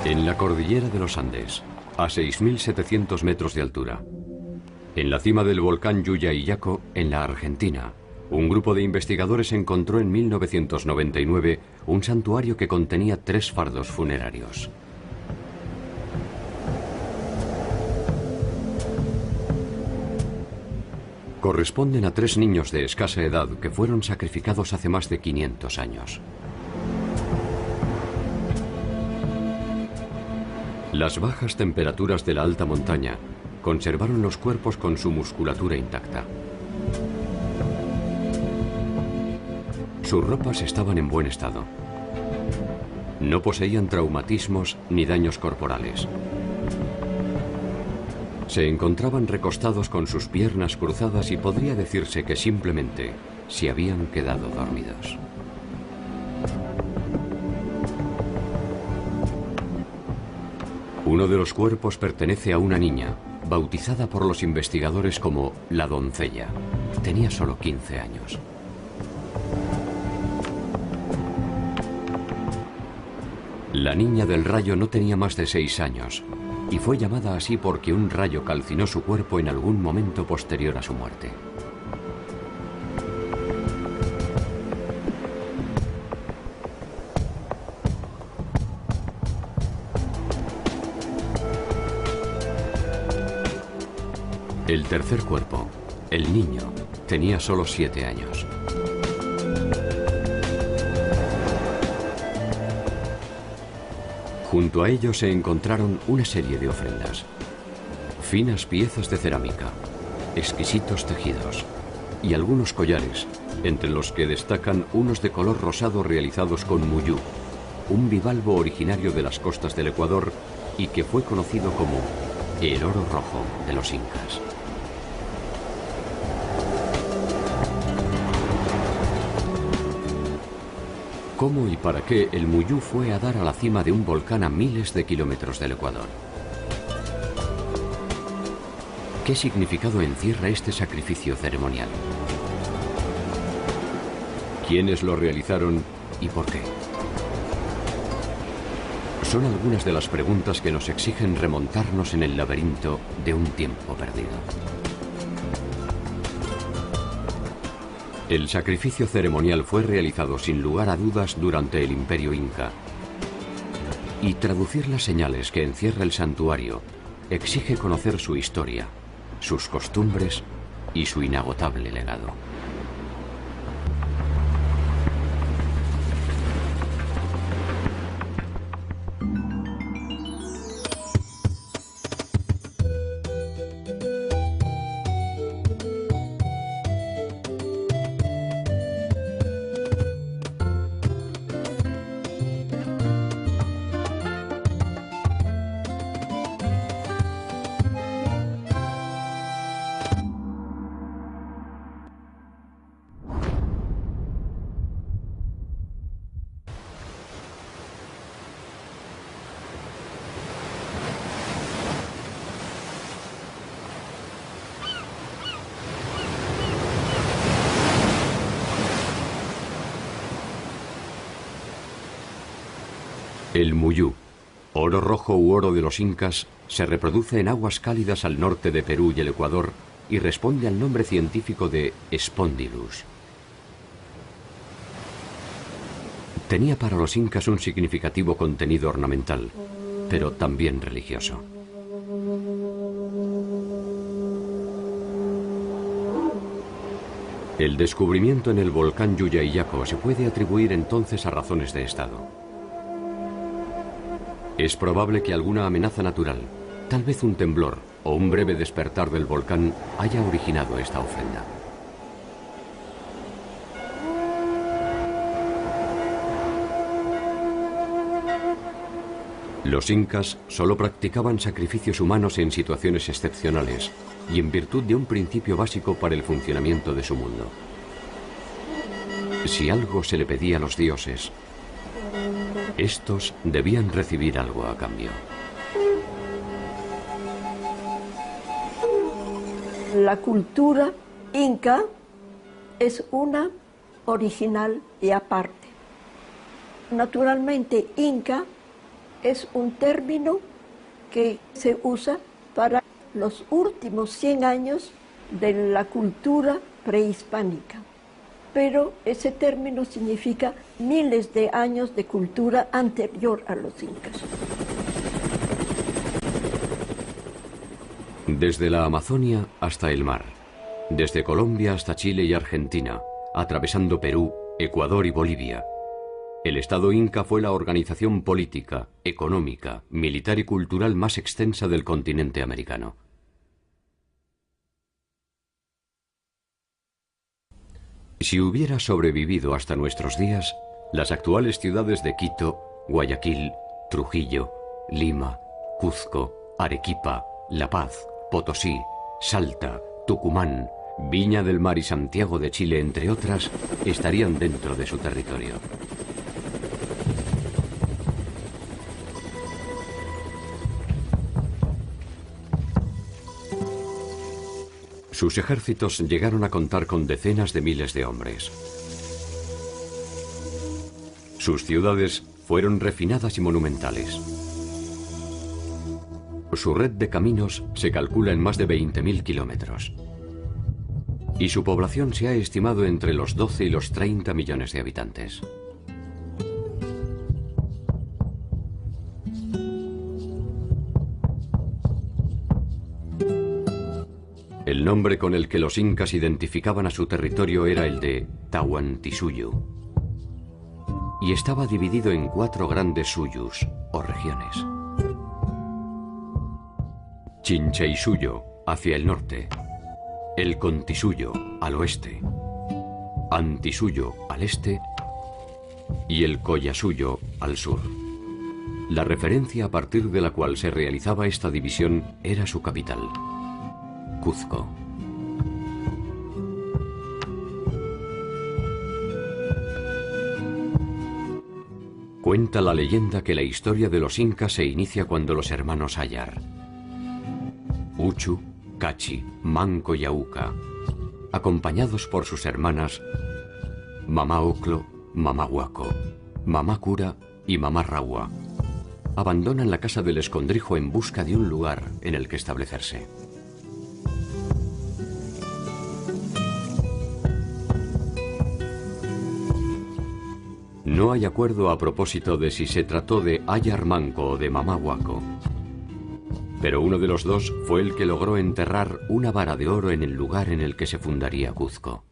En la cordillera de los Andes, a 6.700 metros de altura, en la cima del volcán Llullaillaco, en la Argentina, un grupo de investigadores encontró en 1999 un santuario que contenía 3 fardos funerarios. Corresponden a 3 niños de escasa edad que fueron sacrificados hace más de 500 años. Las bajas temperaturas de la alta montaña conservaron los cuerpos con su musculatura intacta. Sus ropas estaban en buen estado. No poseían traumatismos ni daños corporales. Se encontraban recostados con sus piernas cruzadas y podría decirse que simplemente se habían quedado dormidos. Uno de los cuerpos pertenece a una niña, bautizada por los investigadores como la doncella. Tenía solo 15 años. La niña del rayo no tenía más de 6 años y fue llamada así porque un rayo calcinó su cuerpo en algún momento posterior a su muerte. El tercer cuerpo, el niño, tenía solo 7 años. Junto a ellos se encontraron una serie de ofrendas. Finas piezas de cerámica, exquisitos tejidos y algunos collares, entre los que destacan unos de color rosado realizados con muyú, un bivalvo originario de las costas del Ecuador y que fue conocido como el oro rojo de los incas. ¿Cómo y para qué el muyú fue a dar a la cima de un volcán a miles de kilómetros del Ecuador? ¿Qué significado encierra este sacrificio ceremonial? ¿Quiénes lo realizaron y por qué? Son algunas de las preguntas que nos exigen remontarnos en el laberinto de un tiempo perdido. El sacrificio ceremonial fue realizado sin lugar a dudas durante el Imperio Inca. Y traducir las señales que encierra el santuario exige conocer su historia, sus costumbres y su inagotable legado. El muyú, oro rojo u oro de los incas, se reproduce en aguas cálidas al norte de Perú y el Ecuador y responde al nombre científico de Spondylus. Tenía para los incas un significativo contenido ornamental, pero también religioso. El descubrimiento en el volcán Llullaillaco se puede atribuir entonces a razones de estado. Es probable que alguna amenaza natural, tal vez un temblor o un breve despertar del volcán, haya originado esta ofrenda. Los incas solo practicaban sacrificios humanos en situaciones excepcionales y en virtud de un principio básico para el funcionamiento de su mundo. Si algo se le pedía a los dioses, estos debían recibir algo a cambio. La cultura inca es una original y aparte. Naturalmente, inca es un término que se usa para los últimos 100 años de la cultura prehispánica. Pero ese término significa miles de años de cultura anterior a los incas. Desde la Amazonia hasta el mar, desde Colombia hasta Chile y Argentina, atravesando Perú, Ecuador y Bolivia, el Estado Inca fue la organización política, económica, militar y cultural más extensa del continente americano. Si hubiera sobrevivido hasta nuestros días, las actuales ciudades de Quito, Guayaquil, Trujillo, Lima, Cuzco, Arequipa, La Paz, Potosí, Salta, Tucumán, Viña del Mar y Santiago de Chile, entre otras, estarían dentro de su territorio. Sus ejércitos llegaron a contar con decenas de miles de hombres. Sus ciudades fueron refinadas y monumentales. Su red de caminos se calcula en más de 20.000 kilómetros. Y su población se ha estimado entre los 12 y los 30 millones de habitantes. El nombre con el que los incas identificaban a su territorio era el de Tahuantinsuyo, y estaba dividido en 4 grandes suyus, o regiones. Chincheysuyo, hacia el norte, el Contisuyo, al oeste, Antisuyo, al este, y el Collasuyo, al sur. La referencia a partir de la cual se realizaba esta división era su capital, Cuzco. Cuenta la leyenda que la historia de los incas se inicia cuando los hermanos Ayar, Uchu, Cachi, Manco y Auca, acompañados por sus hermanas Mamá Oclo, Mamá Huaco, Mamá Cura y Mamá Raua, abandonan la casa del escondrijo en busca de un lugar en el que establecerse. No hay acuerdo a propósito de si se trató de Ayar Manco o de Mamá Huaco, pero uno de los dos fue el que logró enterrar una vara de oro en el lugar en el que se fundaría Cuzco.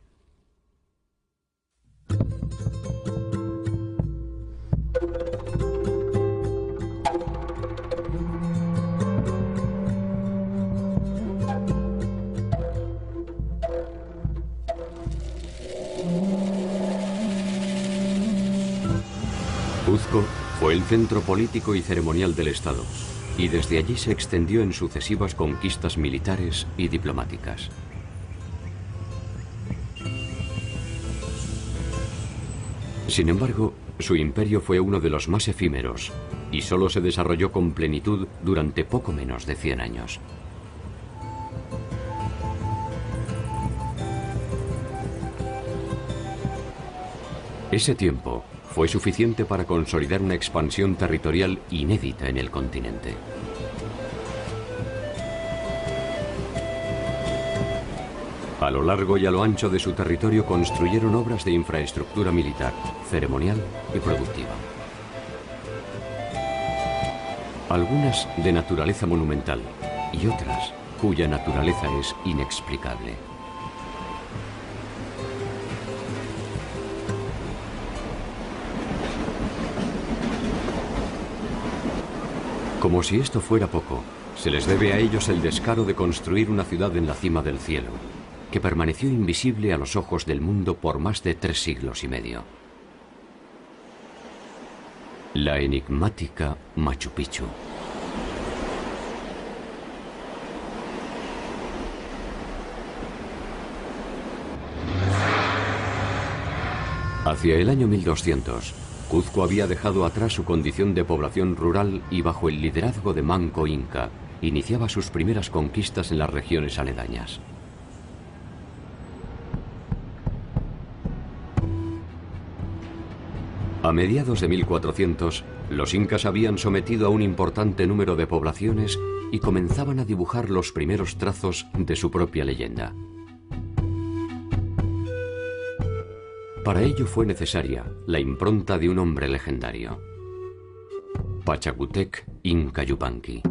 Cuzco fue el centro político y ceremonial del Estado, y desde allí se extendió en sucesivas conquistas militares y diplomáticas. Sin embargo, su imperio fue uno de los más efímeros, y solo se desarrolló con plenitud durante poco menos de 100 años. Ese tiempo fue suficiente para consolidar una expansión territorial inédita en el continente. A lo largo y a lo ancho de su territorio construyeron obras de infraestructura militar, ceremonial y productiva. Algunas de naturaleza monumental y otras cuya naturaleza es inexplicable. Como si esto fuera poco, se les debe a ellos el descaro de construir una ciudad en la cima del cielo, que permaneció invisible a los ojos del mundo por más de 3 siglos y medio. La enigmática Machu Picchu. Hacia el año 1200, Cuzco había dejado atrás su condición de población rural y bajo el liderazgo de Manco Inca, iniciaba sus primeras conquistas en las regiones aledañas. A mediados de 1400, los incas habían sometido a un importante número de poblaciones y comenzaban a dibujar los primeros trazos de su propia leyenda. Para ello fue necesaria la impronta de un hombre legendario, Pachacútec Inca Yupanqui.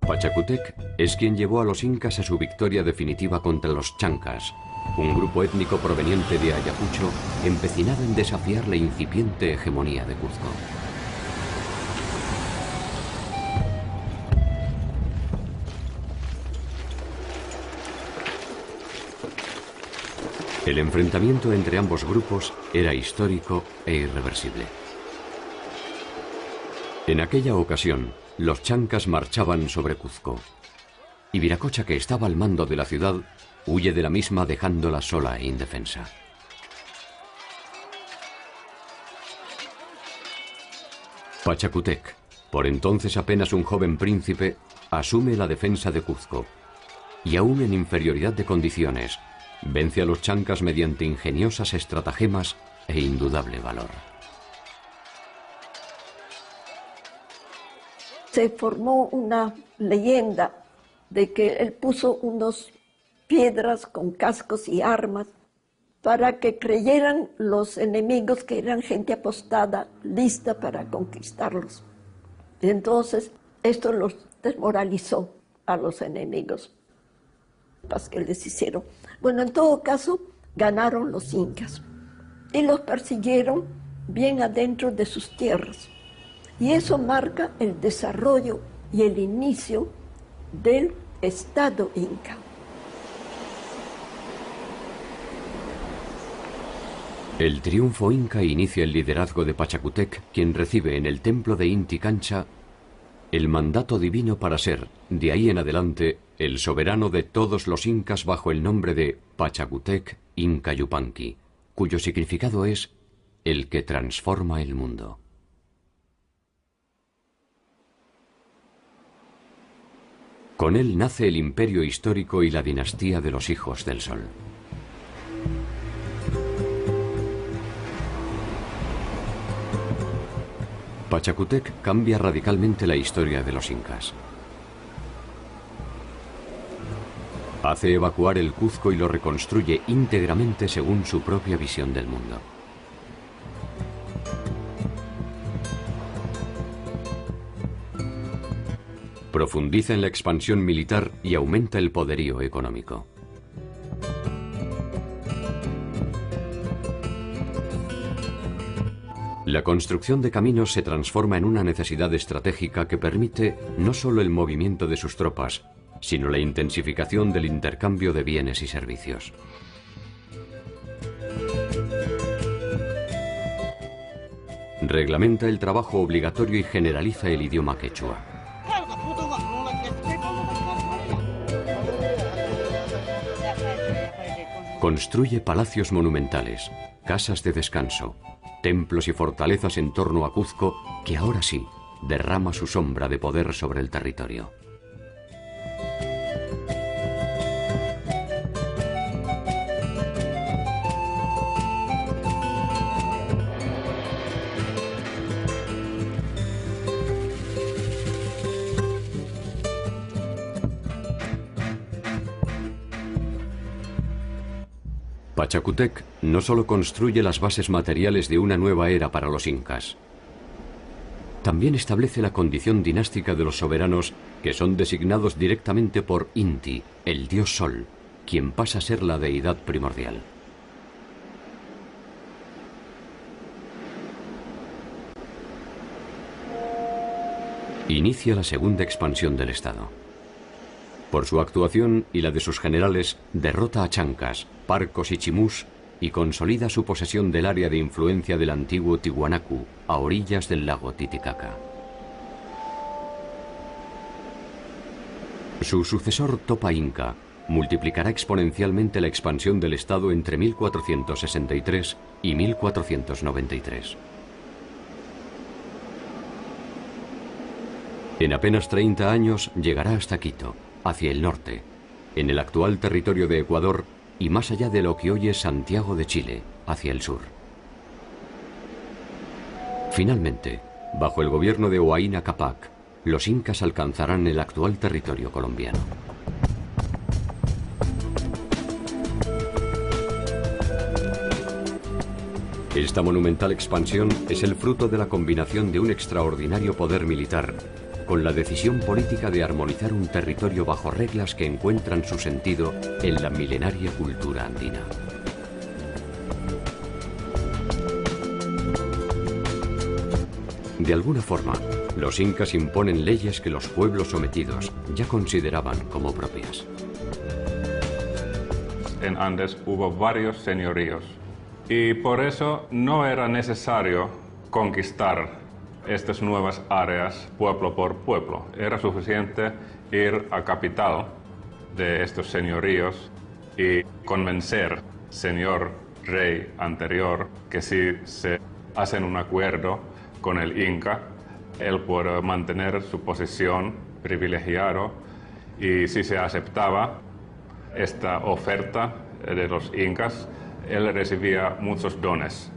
Pachacútec es quien llevó a los incas a su victoria definitiva contra los chancas, un grupo étnico proveniente de Ayacucho empecinado en desafiar la incipiente hegemonía de Cuzco. El enfrentamiento entre ambos grupos era histórico e irreversible. En aquella ocasión, los chancas marchaban sobre Cuzco, y Viracocha, que estaba al mando de la ciudad, huye de la misma dejándola sola e indefensa. Pachacútec, por entonces apenas un joven príncipe, asume la defensa de Cuzco, y aún en inferioridad de condiciones, vence a los chancas mediante ingeniosas estratagemas e indudable valor. Se formó una leyenda de que él puso unas piedras con cascos y armas para que creyeran los enemigos que eran gente apostada, lista para conquistarlos. Entonces, esto los desmoralizó a los enemigos que les hicieron. Bueno, en todo caso, ganaron los incas y los persiguieron bien adentro de sus tierras. Y eso marca el desarrollo y el inicio del Estado inca. El triunfo inca inicia el liderazgo de Pachacútec, quien recibe en el templo de Inti Cancha el mandato divino para ser, de ahí en adelante, el soberano de todos los incas bajo el nombre de Pachacútec Inca Yupanqui, cuyo significado es el que transforma el mundo. Con él nace el imperio histórico y la dinastía de los hijos del sol. Pachacútec cambia radicalmente la historia de los incas. Hace evacuar el Cuzco y lo reconstruye íntegramente según su propia visión del mundo. Profundiza en la expansión militar y aumenta el poderío económico. La construcción de caminos se transforma en una necesidad estratégica que permite no solo el movimiento de sus tropas, sino la intensificación del intercambio de bienes y servicios. Reglamenta el trabajo obligatorio y generaliza el idioma quechua. Construye palacios monumentales, casas de descanso, templos y fortalezas en torno a Cuzco, que ahora sí derrama su sombra de poder sobre el territorio. Pachacútec no solo construye las bases materiales de una nueva era para los incas, también establece la condición dinástica de los soberanos que son designados directamente por Inti, el dios sol, quien pasa a ser la deidad primordial. Inicia la segunda expansión del Estado. Por su actuación y la de sus generales, derrota a chancas, parcos y chimús y consolida su posesión del área de influencia del antiguo Tiwanaku, a orillas del lago Titicaca. Su sucesor Topa Inca multiplicará exponencialmente la expansión del Estado entre 1463 y 1493. En apenas 30 años llegará hasta Quito, hacia el norte, en el actual territorio de Ecuador, y más allá de lo que hoy es Santiago de Chile, hacia el sur. Finalmente, bajo el gobierno de Huayna Cápac, los incas alcanzarán el actual territorio colombiano. Esta monumental expansión es el fruto de la combinación de un extraordinario poder militar con la decisión política de armonizar un territorio bajo reglas que encuentran su sentido en la milenaria cultura andina. De alguna forma, los incas imponen leyes que los pueblos sometidos ya consideraban como propias. En Andes hubo varios señoríos y por eso no era necesario conquistar estas nuevas áreas pueblo por pueblo. Era suficiente ir a capital de estos señoríos y convencer señor rey anterior que si se hacen un acuerdo con el Inca, él puede mantener su posición privilegiada, y si se aceptaba esta oferta de los incas, él recibía muchos dones.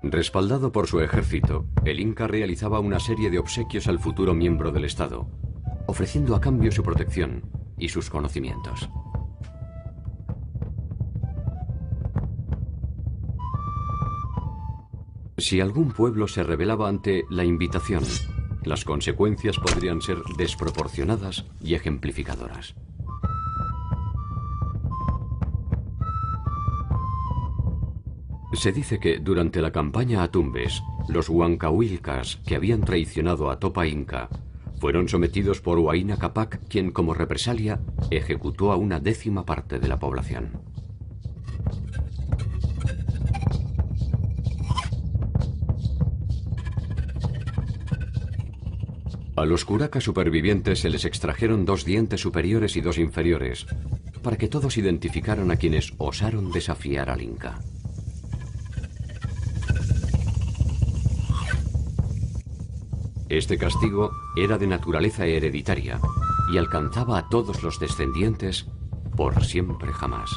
Respaldado por su ejército, el Inca realizaba una serie de obsequios al futuro miembro del Estado, ofreciendo a cambio su protección y sus conocimientos. Si algún pueblo se rebelaba ante la invitación, las consecuencias podrían ser desproporcionadas y ejemplificadoras. Se dice que durante la campaña a Tumbes, los huancahuilcas que habían traicionado a Topa Inca fueron sometidos por Huayna Cápac, quien como represalia ejecutó a una 10ª parte de la población. A los curacas supervivientes se les extrajeron 2 dientes superiores y 2 inferiores, para que todos identificaran a quienes osaron desafiar al Inca. Este castigo era de naturaleza hereditaria y alcanzaba a todos los descendientes por siempre jamás.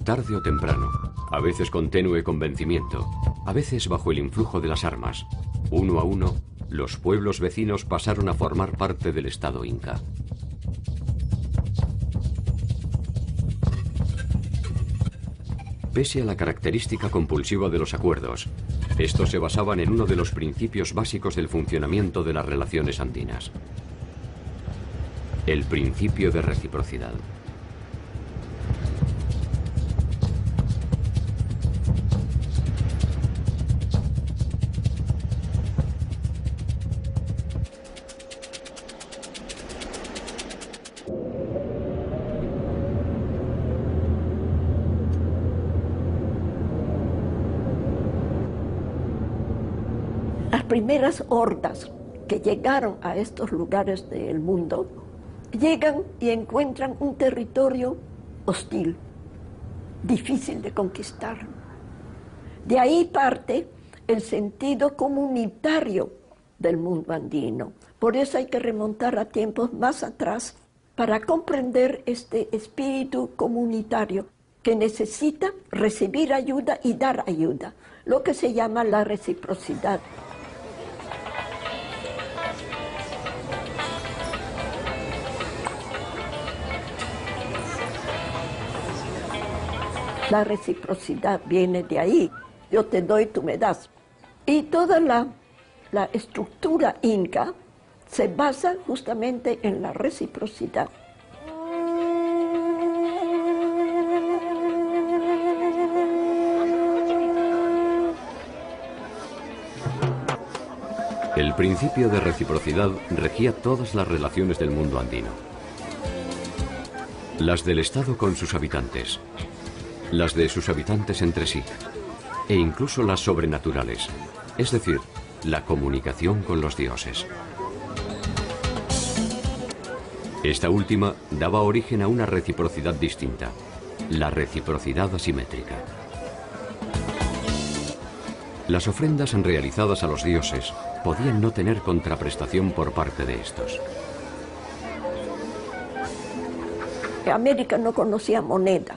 Tarde o temprano, a veces con tenue convencimiento, a veces bajo el influjo de las armas, uno a uno, los pueblos vecinos pasaron a formar parte del Estado Inca. Pese a la característica compulsiva de los acuerdos, estos se basaban en uno de los principios básicos del funcionamiento de las relaciones andinas: el principio de reciprocidad. Las primeras hordas que llegaron a estos lugares del mundo llegan y encuentran un territorio hostil, difícil de conquistar. De ahí parte el sentido comunitario del mundo andino. Por eso hay que remontar a tiempos más atrás para comprender este espíritu comunitario que necesita recibir ayuda y dar ayuda, lo que se llama la reciprocidad. La reciprocidad viene de ahí. Yo te doy, tú me das. Y toda la estructura inca se basa justamente en la reciprocidad. El principio de reciprocidad regía todas las relaciones del mundo andino. Las del Estado con sus habitantes, las de sus habitantes entre sí, e incluso las sobrenaturales, es decir, la comunicación con los dioses. Esta última daba origen a una reciprocidad distinta, la reciprocidad asimétrica. Las ofrendas realizadas a los dioses podían no tener contraprestación por parte de estos. América no conocía moneda,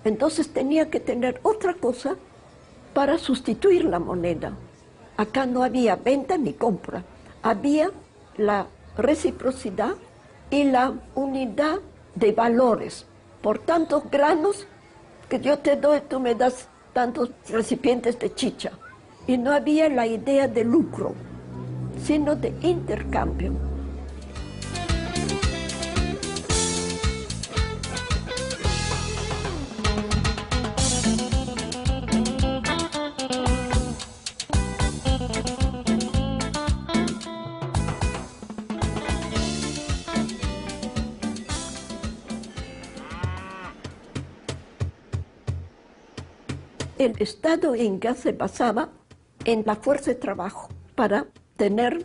entonces tenía que tener otra cosa para sustituir la moneda. Acá no había venta ni compra, había la reciprocidad y la unidad de valores. Por tantos granos que yo te doy, tú me das tantos recipientes de chicha. Y no había la idea de lucro, sino de intercambio. El Estado inca se basaba en la fuerza de trabajo para tener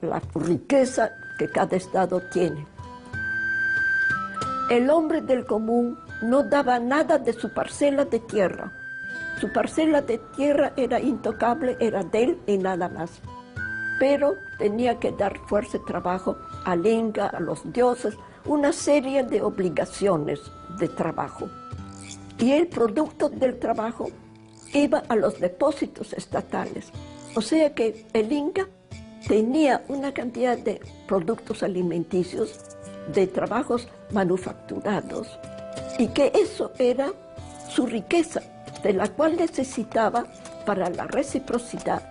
la riqueza que cada estado tiene. El hombre del común no daba nada de su parcela de tierra. Su parcela de tierra era intocable, era de él y nada más. Pero tenía que dar fuerza de trabajo al inca, a los dioses, una serie de obligaciones de trabajo. Y el producto del trabajo iba a los depósitos estatales. O sea que el Inca tenía una cantidad de productos alimenticios, de trabajos manufacturados, y que eso era su riqueza, de la cual necesitaba para la reciprocidad.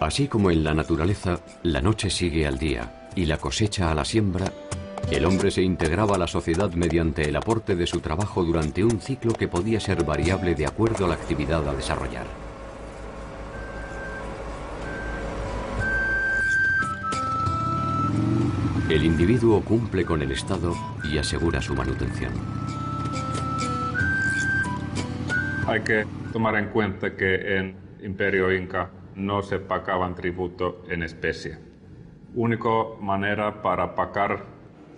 Así como en la naturaleza, la noche sigue al día y la cosecha a la siembra, el hombre se integraba a la sociedad mediante el aporte de su trabajo durante un ciclo que podía ser variable de acuerdo a la actividad a desarrollar. El individuo cumple con el Estado y asegura su manutención. Hay que tomar en cuenta que en Imperio Inca no se pagaban tributo en especie. Única manera para pagar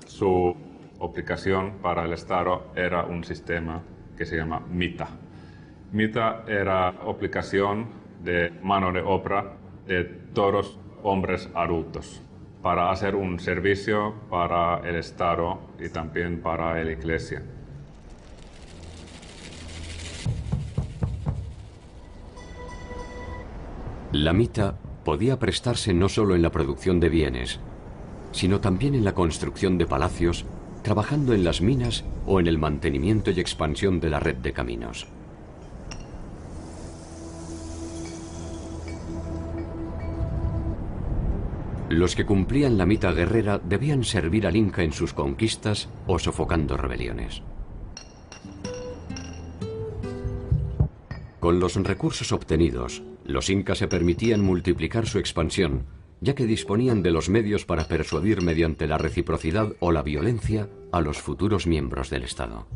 su obligación para el Estado era un sistema que se llama mita. Mita era obligación de mano de obra de todos hombres adultos para hacer un servicio para el Estado y también para la Iglesia. La mita podía prestarse no solo en la producción de bienes, sino también en la construcción de palacios, trabajando en las minas o en el mantenimiento y expansión de la red de caminos. Los que cumplían la mita guerrera debían servir al Inca en sus conquistas o sofocando rebeliones. Con los recursos obtenidos, los incas se permitían multiplicar su expansión, ya que disponían de los medios para persuadir mediante la reciprocidad o la violencia a los futuros miembros del Estado.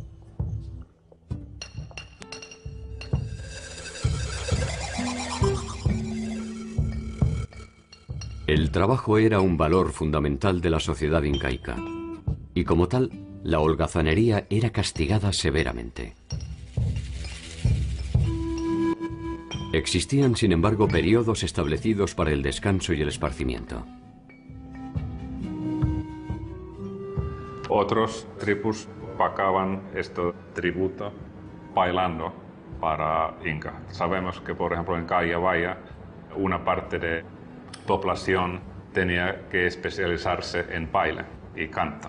El trabajo era un valor fundamental de la sociedad incaica, y como tal, la holgazanería era castigada severamente. Existían, sin embargo, periodos establecidos para el descanso y el esparcimiento. Otros tribus pagaban este tributo bailando para Inca. Sabemos que, por ejemplo, en Callabaya, una parte de población tenía que especializarse en baile y canto.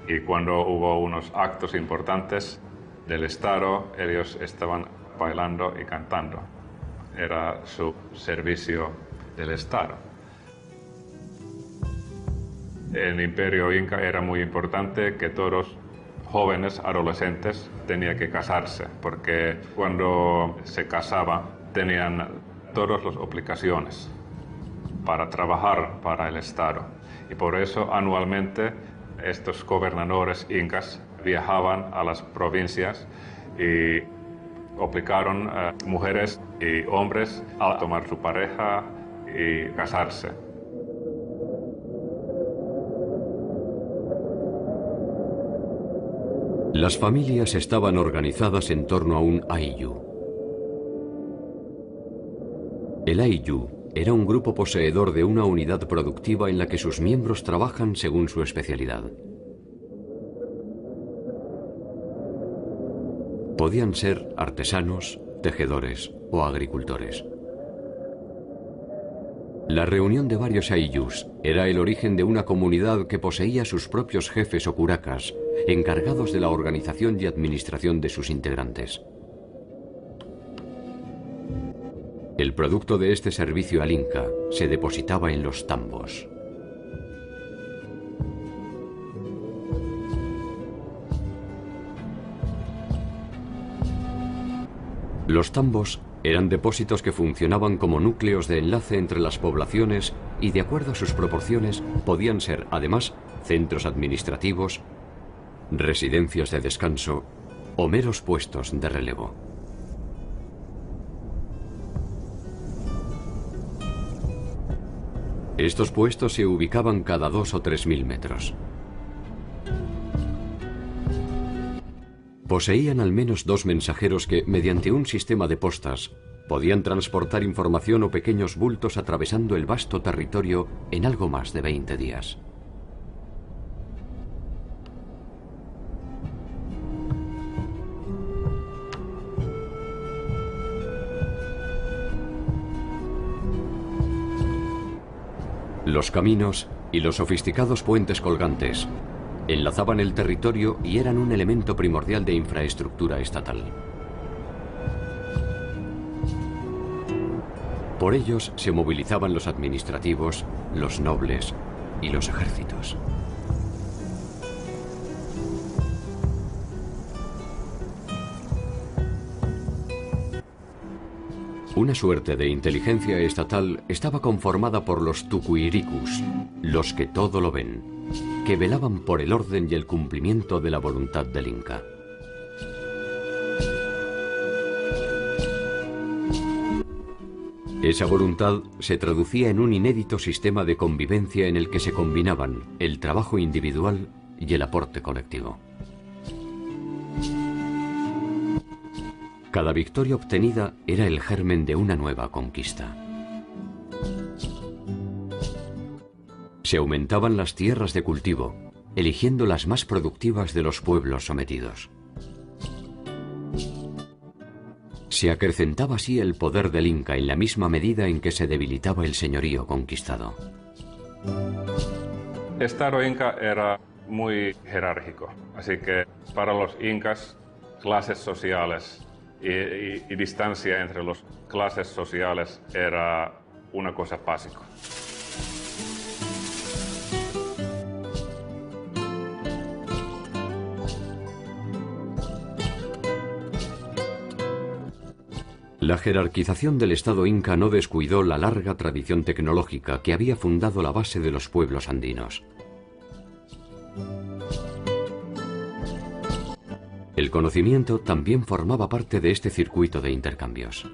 Y cuando hubo unos actos importantes del Estado, ellos estaban bailando y cantando. Era su servicio del Estado. En el Imperio Inca era muy importante que todos jóvenes adolescentes tenían que casarse, porque cuando se casaba tenían todas las obligaciones para trabajar para el Estado. Y por eso anualmente estos gobernadores incas viajaban a las provincias y obligaron a mujeres y hombres a tomar su pareja y casarse. Las familias estaban organizadas en torno a un ayllu. El ayllu era un grupo poseedor de una unidad productiva en la que sus miembros trabajan según su especialidad. Podían ser artesanos, tejedores o agricultores. La reunión de varios ayllus era el origen de una comunidad que poseía sus propios jefes o curacas, encargados de la organización y administración de sus integrantes. El producto de este servicio al Inca se depositaba en los tambos. Los tambos eran depósitos que funcionaban como núcleos de enlace entre las poblaciones y, de acuerdo a sus proporciones, podían ser, además, centros administrativos, residencias de descanso o meros puestos de relevo. Estos puestos se ubicaban cada 2 o 3.000 metros. Poseían al menos 2 mensajeros que, mediante un sistema de postas, podían transportar información o pequeños bultos atravesando el vasto territorio en algo más de 20 días. Los caminos y los sofisticados puentes colgantes enlazaban el territorio y eran un elemento primordial de infraestructura estatal. Por ellos se movilizaban los administrativos, los nobles y los ejércitos. Una suerte de inteligencia estatal estaba conformada por los tucuiricus, los que todo lo ven, que velaban por el orden y el cumplimiento de la voluntad del Inca. Esa voluntad se traducía en un inédito sistema de convivencia en el que se combinaban el trabajo individual y el aporte colectivo. Cada victoria obtenida era el germen de una nueva conquista. Se aumentaban las tierras de cultivo, eligiendo las más productivas de los pueblos sometidos. Se acrecentaba así el poder del Inca en la misma medida en que se debilitaba el señorío conquistado. El Estado Inca era muy jerárquico, así que para los incas, clases sociales y distancia entre las clases sociales era una cosa básica. La jerarquización del Estado Inca no descuidó la larga tradición tecnológica que había fundado la base de los pueblos andinos. El conocimiento también formaba parte de este circuito de intercambios.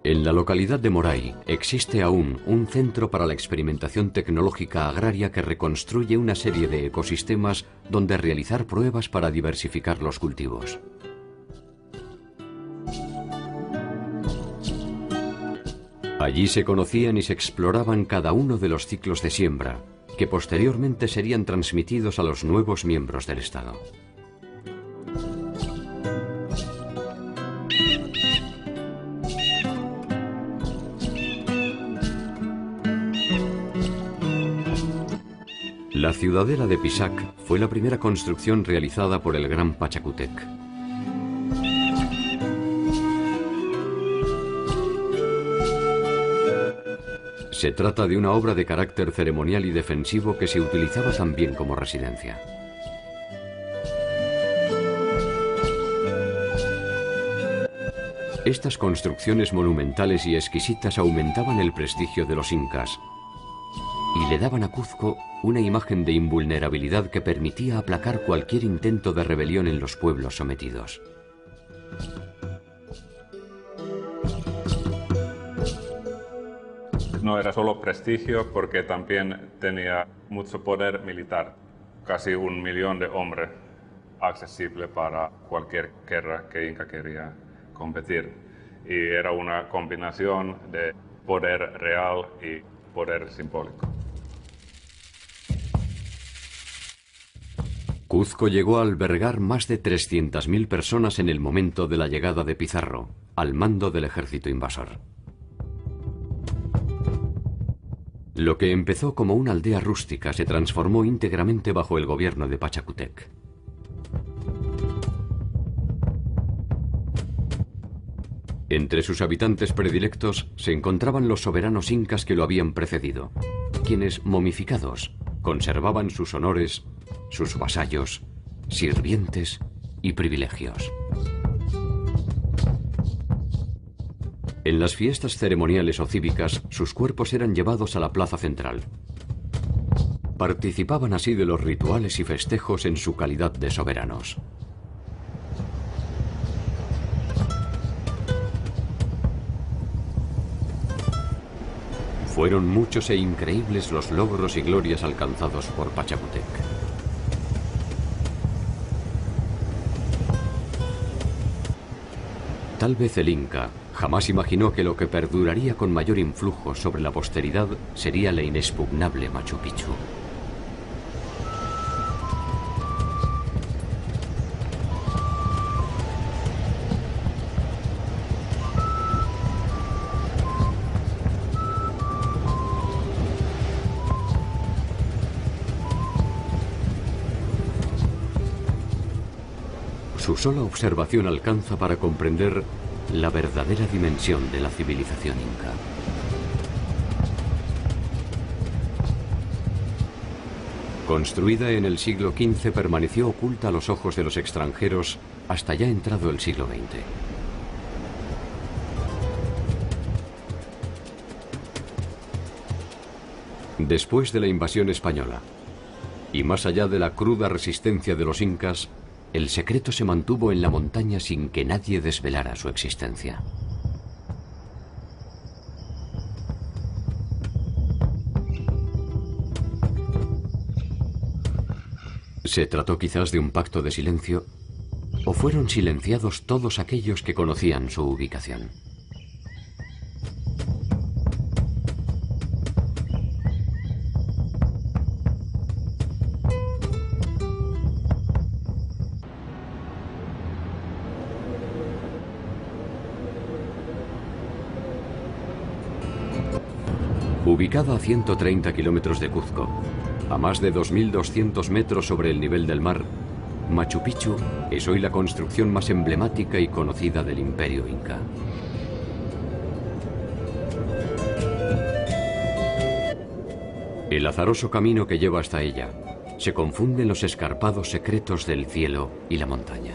En la localidad de Moray existe aún un centro para la experimentación tecnológica agraria que reconstruye una serie de ecosistemas donde realizar pruebas para diversificar los cultivos. Allí se conocían y se exploraban cada uno de los ciclos de siembra, que posteriormente serían transmitidos a los nuevos miembros del Estado. La ciudadela de Pisac fue la primera construcción realizada por el gran Pachacútec. Se trata de una obra de carácter ceremonial y defensivo que se utilizaba también como residencia. Estas construcciones monumentales y exquisitas aumentaban el prestigio de los incas y le daban a Cuzco una imagen de invulnerabilidad que permitía aplacar cualquier intento de rebelión en los pueblos sometidos. no era solo prestigio, porque también tenía mucho poder militar, casi 1 millón de hombres accesible para cualquier guerra que Inca quería competir. Y era una combinación de poder real y poder simbólico. Cuzco llegó a albergar más de 300.000 personas en el momento de la llegada de Pizarro, al mando del ejército invasor. Lo que empezó como una aldea rústica se transformó íntegramente bajo el gobierno de Pachacútec. Entre sus habitantes predilectos se encontraban los soberanos incas que lo habían precedido, quienes, momificados, conservaban sus honores, sus vasallos, sirvientes y privilegios. En las fiestas ceremoniales o cívicas, sus cuerpos eran llevados a la plaza central. Participaban así de los rituales y festejos en su calidad de soberanos. Fueron muchos e increíbles los logros y glorias alcanzados por Pachacútec. Tal vez el Inca jamás imaginó que lo que perduraría con mayor influjo sobre la posteridad sería la inexpugnable Machu Picchu. Su sola observación alcanza para comprender la verdadera dimensión de la civilización inca. Construida en el siglo XV, permaneció oculta a los ojos de los extranjeros hasta ya entrado el siglo XX. Después de la invasión española, y más allá de la cruda resistencia de los incas, el secreto se mantuvo en la montaña sin que nadie desvelara su existencia. ¿Se trató quizás de un pacto de silencio? ¿O fueron silenciados todos aquellos que conocían su ubicación? Ubicada a 130 kilómetros de Cuzco, a más de 2.200 metros sobre el nivel del mar, Machu Picchu es hoy la construcción más emblemática y conocida del Imperio Inca. El azaroso camino que lleva hasta ella se confunde en los escarpados secretos del cielo y la montaña.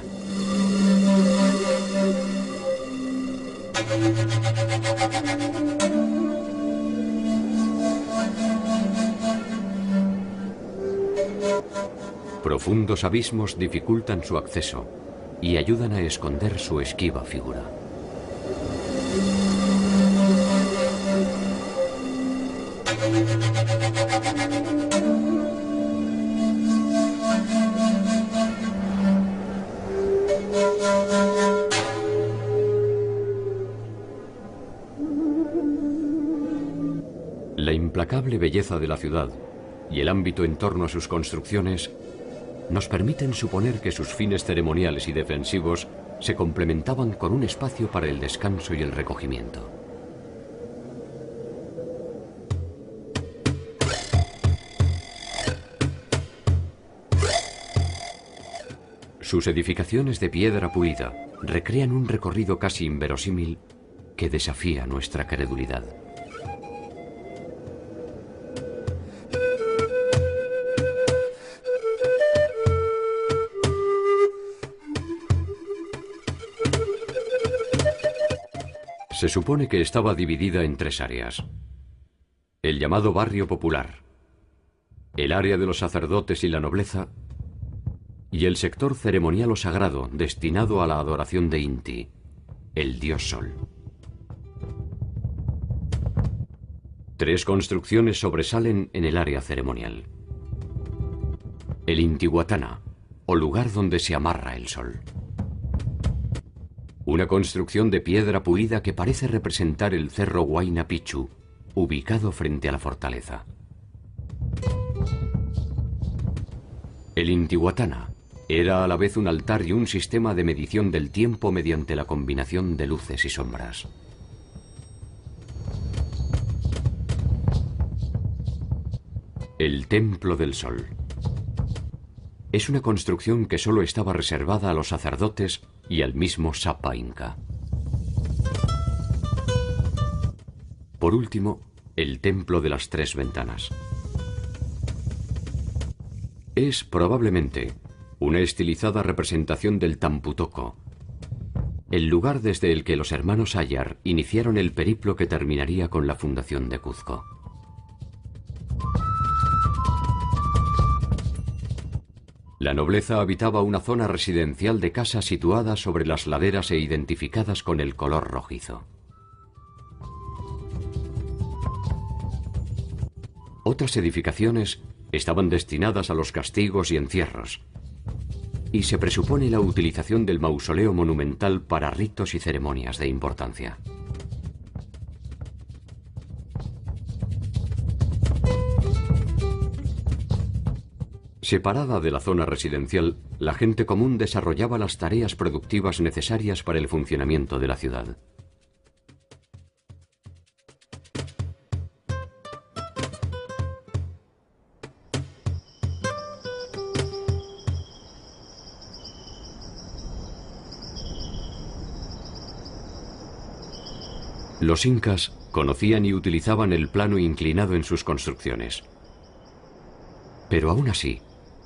Profundos abismos dificultan su acceso y ayudan a esconder su esquiva figura. La implacable belleza de la ciudad y el ámbito en torno a sus construcciones nos permiten suponer que sus fines ceremoniales y defensivos se complementaban con un espacio para el descanso y el recogimiento. Sus edificaciones de piedra pulida recrean un recorrido casi inverosímil que desafía nuestra credulidad. Se supone que estaba dividida en 3 áreas. El llamado barrio popular, el área de los sacerdotes y la nobleza, y el sector ceremonial o sagrado destinado a la adoración de Inti, el dios Sol. Tres construcciones sobresalen en el área ceremonial. El Intihuatana, o lugar donde se amarra el sol. Una construcción de piedra pulida que parece representar el cerro Huayna Picchu, ubicado frente a la fortaleza. El Intihuatana era a la vez un altar y un sistema de medición del tiempo mediante la combinación de luces y sombras. El Templo del Sol. Es una construcción que solo estaba reservada a los sacerdotes y al mismo Sapa Inca. Por último, el Templo de las Tres Ventanas. Es probablemente una estilizada representación del Tampu-Tocco, el lugar desde el que los hermanos Ayar iniciaron el periplo que terminaría con la fundación de Cuzco. La nobleza habitaba una zona residencial de casas situadas sobre las laderas e identificadas con el color rojizo. Otras edificaciones estaban destinadas a los castigos y encierros, y se presupone la utilización del mausoleo monumental para ritos y ceremonias de importancia. Separada de la zona residencial, la gente común desarrollaba las tareas productivas necesarias para el funcionamiento de la ciudad. Los incas conocían y utilizaban el plano inclinado en sus construcciones. Pero aún así,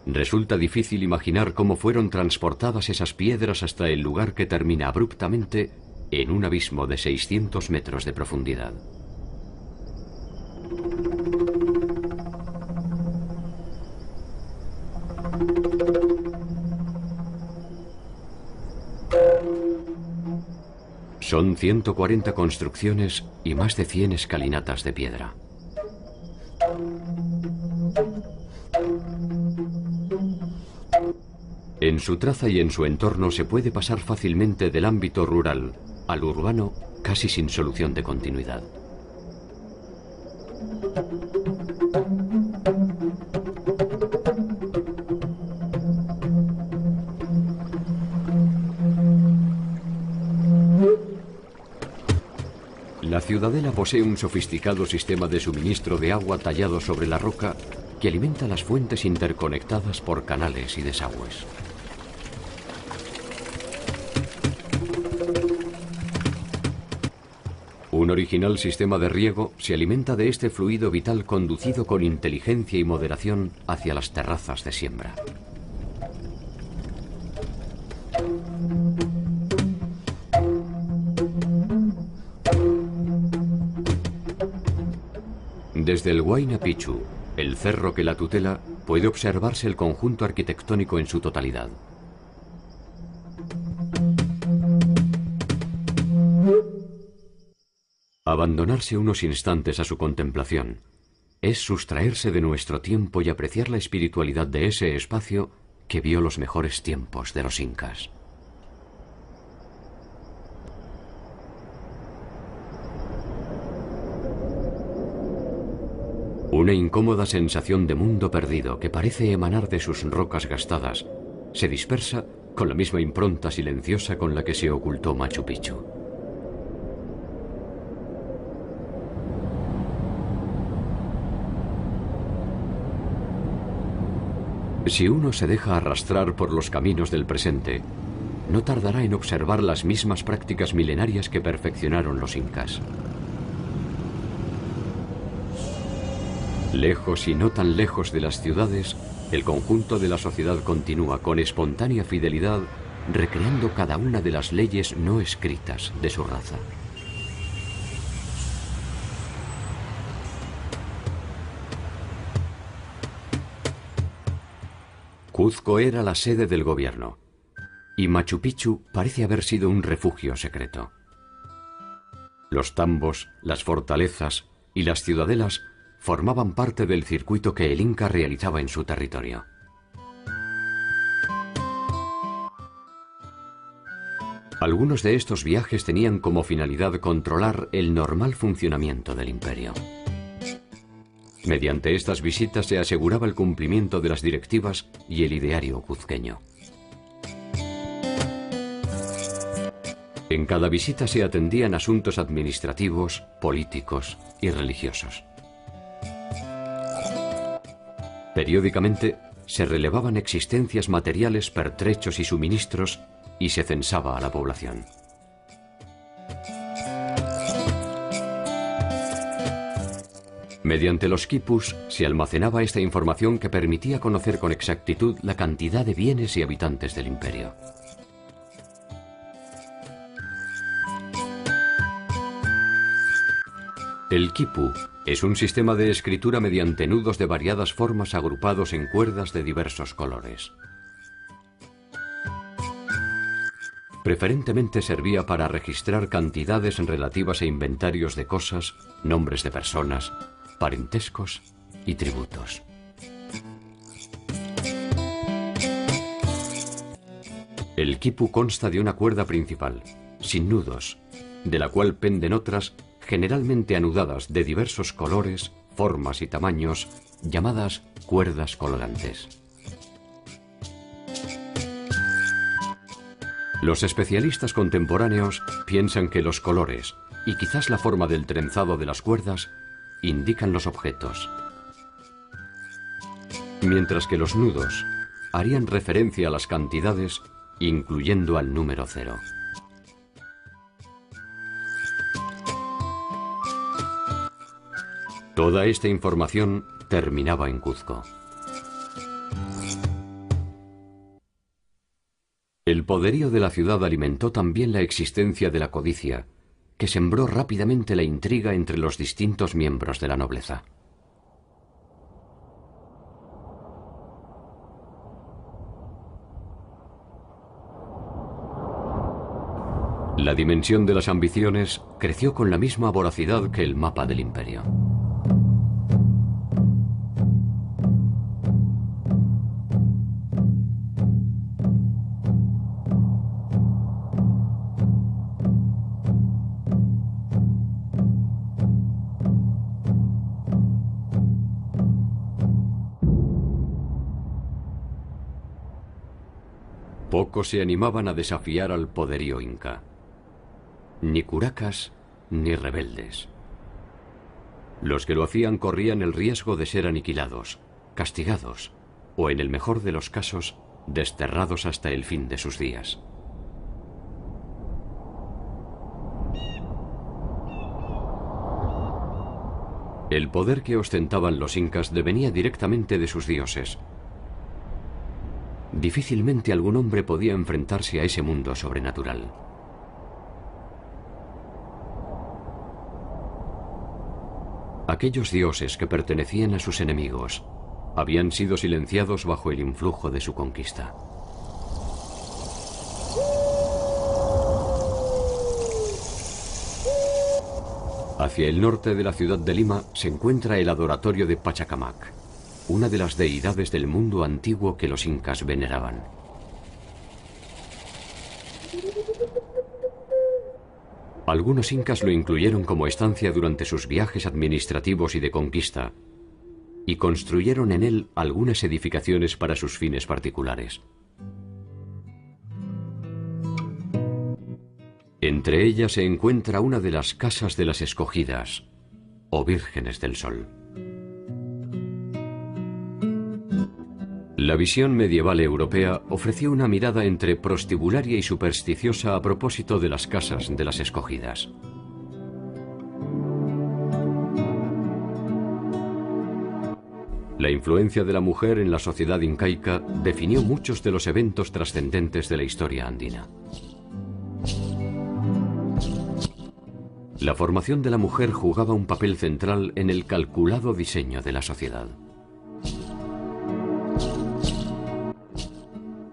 resulta difícil imaginar cómo fueron transportadas esas piedras hasta el lugar que termina abruptamente en un abismo de 600 metros de profundidad. Son 140 construcciones y más de 100 escalinatas de piedra. En su traza y en su entorno se puede pasar fácilmente del ámbito rural al urbano casi sin solución de continuidad. La ciudadela posee un sofisticado sistema de suministro de agua tallado sobre la roca que alimenta las fuentes interconectadas por canales y desagües. Un original sistema de riego se alimenta de este fluido vital conducido con inteligencia y moderación hacia las terrazas de siembra. Desde el Huayna Picchu, el cerro que la tutela, puede observarse el conjunto arquitectónico en su totalidad. Abandonarse unos instantes a su contemplación es sustraerse de nuestro tiempo y apreciar la espiritualidad de ese espacio que vio los mejores tiempos de los incas. Una incómoda sensación de mundo perdido que parece emanar de sus rocas gastadas se dispersa con la misma impronta silenciosa con la que se ocultó Machu Picchu. Si uno se deja arrastrar por los caminos del presente, no tardará en observar las mismas prácticas milenarias que perfeccionaron los incas. Lejos y no tan lejos de las ciudades, el conjunto de la sociedad continúa con espontánea fidelidad recreando cada una de las leyes no escritas de su raza. Cuzco era la sede del gobierno, y Machu Picchu parece haber sido un refugio secreto. Los tambos, las fortalezas y las ciudadelas formaban parte del circuito que el Inca realizaba en su territorio. Algunos de estos viajes tenían como finalidad controlar el normal funcionamiento del imperio. Mediante estas visitas se aseguraba el cumplimiento de las directivas y el ideario cuzqueño. En cada visita se atendían asuntos administrativos, políticos y religiosos. Periódicamente se relevaban existencias materiales, pertrechos y suministros y se censaba a la población. Mediante los quipus se almacenaba esta información que permitía conocer con exactitud la cantidad de bienes y habitantes del imperio. El quipu es un sistema de escritura mediante nudos de variadas formas agrupados en cuerdas de diversos colores. Preferentemente servía para registrar cantidades relativas a inventarios de cosas, nombres de personas, parentescos y tributos. El quipu consta de una cuerda principal, sin nudos, de la cual penden otras generalmente anudadas de diversos colores, formas y tamaños, llamadas cuerdas colgantes. Los especialistas contemporáneos piensan que los colores, y quizás la forma del trenzado de las cuerdas, indican los objetos, mientras que los nudos harían referencia a las cantidades, incluyendo al número 0. Toda esta información terminaba en Cuzco. El poderío de la ciudad alimentó también la existencia de la codicia, que sembró rápidamente la intriga entre los distintos miembros de la nobleza. La dimensión de las ambiciones creció con la misma voracidad que el mapa del imperio. Pocos se animaban a desafiar al poderío inca. Ni curacas ni rebeldes. Los que lo hacían corrían el riesgo de ser aniquilados, castigados o, en el mejor de los casos, desterrados hasta el fin de sus días. El poder que ostentaban los incas devenía directamente de sus dioses. Difícilmente algún hombre podía enfrentarse a ese mundo sobrenatural. Aquellos dioses que pertenecían a sus enemigos habían sido silenciados bajo el influjo de su conquista. Hacia el norte de la ciudad de Lima se encuentra el adoratorio de Pachacamac, una de las deidades del mundo antiguo que los incas veneraban. Algunos incas lo incluyeron como estancia durante sus viajes administrativos y de conquista, y construyeron en él algunas edificaciones para sus fines particulares. Entre ellas se encuentra una de las casas de las escogidas, o vírgenes del sol. La visión medieval europea ofreció una mirada entre prostibularia y supersticiosa a propósito de las casas de las escogidas. La influencia de la mujer en la sociedad incaica definió muchos de los eventos trascendentes de la historia andina. La formación de la mujer jugaba un papel central en el calculado diseño de la sociedad.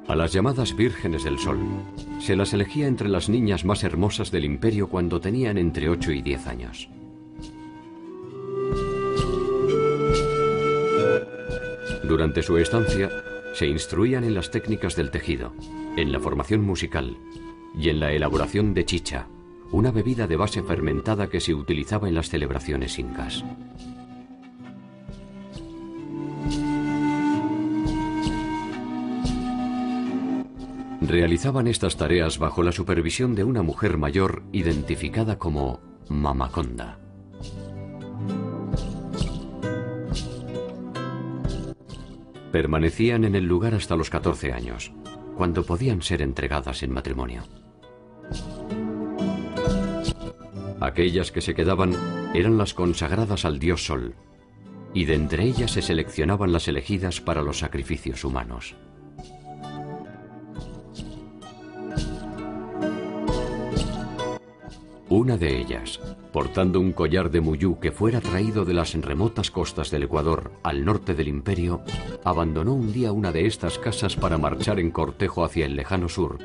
A las llamadas vírgenes del sol se las elegía entre las niñas más hermosas del imperio cuando tenían entre 8 y 10 años. Durante su estancia, se instruían en las técnicas del tejido, en la formación musical y en la elaboración de chicha, una bebida de base fermentada que se utilizaba en las celebraciones incas. Realizaban estas tareas bajo la supervisión de una mujer mayor identificada como Mamaconda. Permanecían en el lugar hasta los 14 años, cuando podían ser entregadas en matrimonio. Aquellas que se quedaban eran las consagradas al dios Sol, y de entre ellas se seleccionaban las elegidas para los sacrificios humanos. Una de ellas, portando un collar de muyú que fuera traído de las remotas costas del Ecuador al norte del imperio, abandonó un día una de estas casas para marchar en cortejo hacia el lejano sur,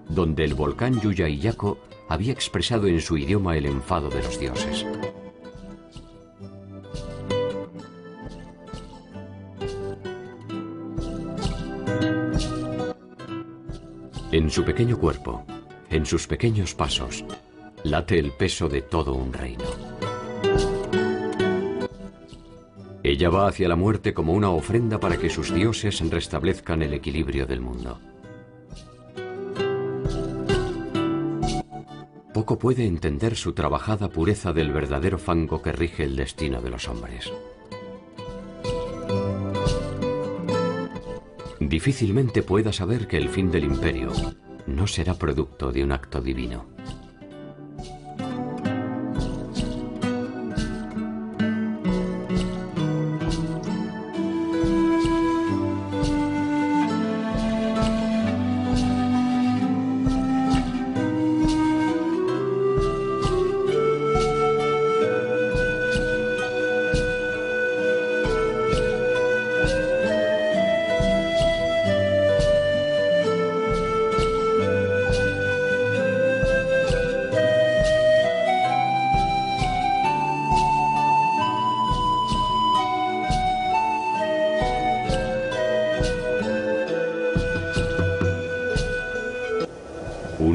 donde el volcán Yuyayaco había expresado en su idioma el enfado de los dioses. En su pequeño cuerpo, en sus pequeños pasos, late el peso de todo un reino. Ella va hacia la muerte como una ofrenda para que sus dioses restablezcan el equilibrio del mundo. Poco puede entender su trabajada pureza del verdadero fango que rige el destino de los hombres. Difícilmente pueda saber que el fin del imperio no será producto de un acto divino.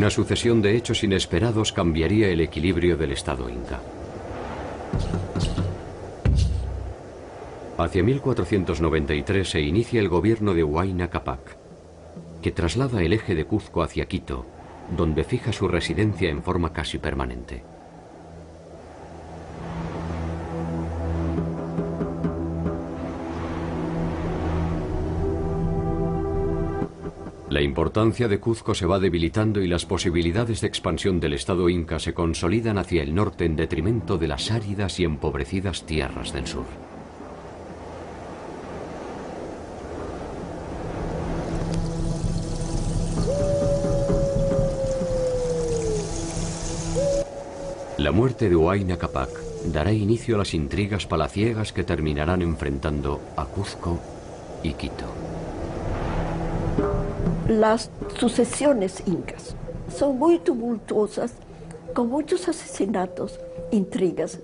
Una sucesión de hechos inesperados cambiaría el equilibrio del Estado inca. Hacia 1493 se inicia el gobierno de Huayna Cápac, que traslada el eje de Cuzco hacia Quito, donde fija su residencia en forma casi permanente. La importancia de Cuzco se va debilitando y las posibilidades de expansión del Estado inca se consolidan hacia el norte en detrimento de las áridas y empobrecidas tierras del sur. La muerte de Huayna Cápac dará inicio a las intrigas palaciegas que terminarán enfrentando a Cuzco y Quito. Las sucesiones incas son muy tumultuosas, con muchos asesinatos, intrigas,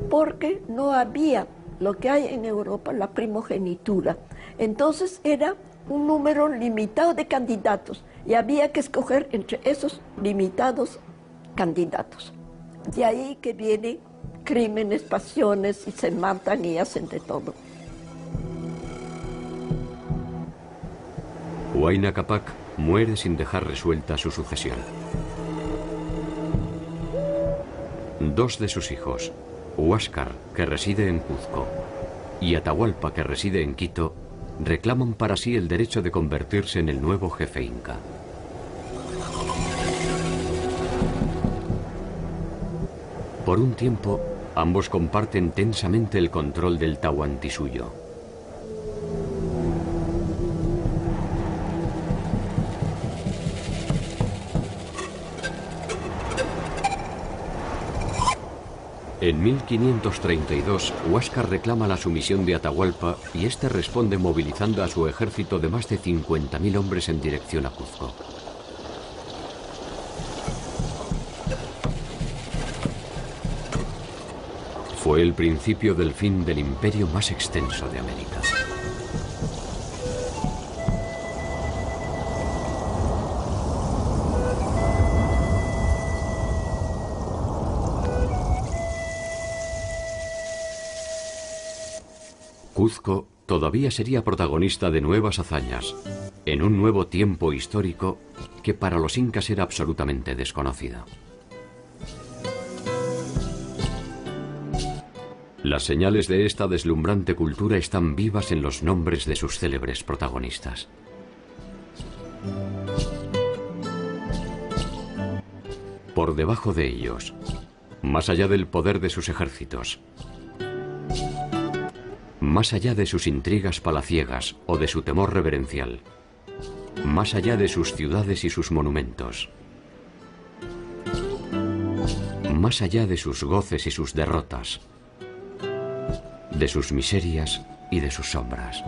porque no había lo que hay en Europa, la primogenitura. Entonces era un número limitado de candidatos y había que escoger entre esos limitados candidatos. De ahí que vienen crímenes, pasiones y se matan y hacen de todo. Huayna Cápac muere sin dejar resuelta su sucesión. Dos de sus hijos, Huáscar, que reside en Cuzco, y Atahualpa, que reside en Quito, reclaman para sí el derecho de convertirse en el nuevo jefe inca. Por un tiempo, ambos comparten tensamente el control del Tahuantinsuyo. En 1532, Huáscar reclama la sumisión de Atahualpa y este responde movilizando a su ejército de más de 50.000 hombres en dirección a Cuzco. Fue el principio del fin del imperio más extenso de América. Cuzco todavía sería protagonista de nuevas hazañas, en un nuevo tiempo histórico que para los incas era absolutamente desconocido. Las señales de esta deslumbrante cultura están vivas en los nombres de sus célebres protagonistas. Por debajo de ellos, más allá del poder de sus ejércitos, más allá de sus intrigas palaciegas o de su temor reverencial, más allá de sus ciudades y sus monumentos, más allá de sus goces y sus derrotas, de sus miserias y de sus sombras.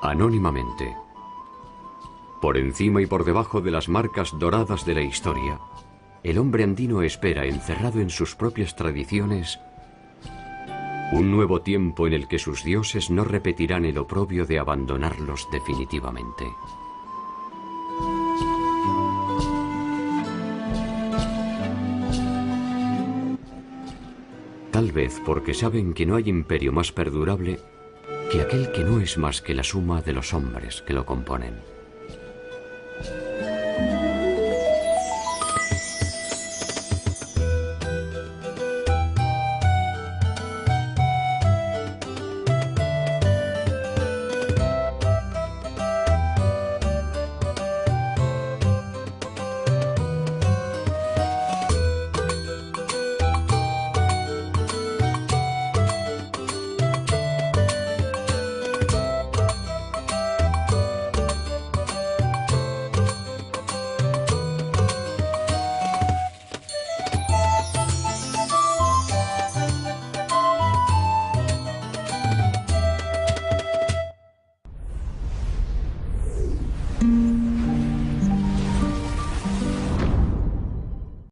Anónimamente, por encima y por debajo de las marcas doradas de la historia, el hombre andino espera, encerrado en sus propias tradiciones, un nuevo tiempo en el que sus dioses no repetirán el oprobio de abandonarlos definitivamente. Tal vez porque saben que no hay imperio más perdurable que aquel que no es más que la suma de los hombres que lo componen.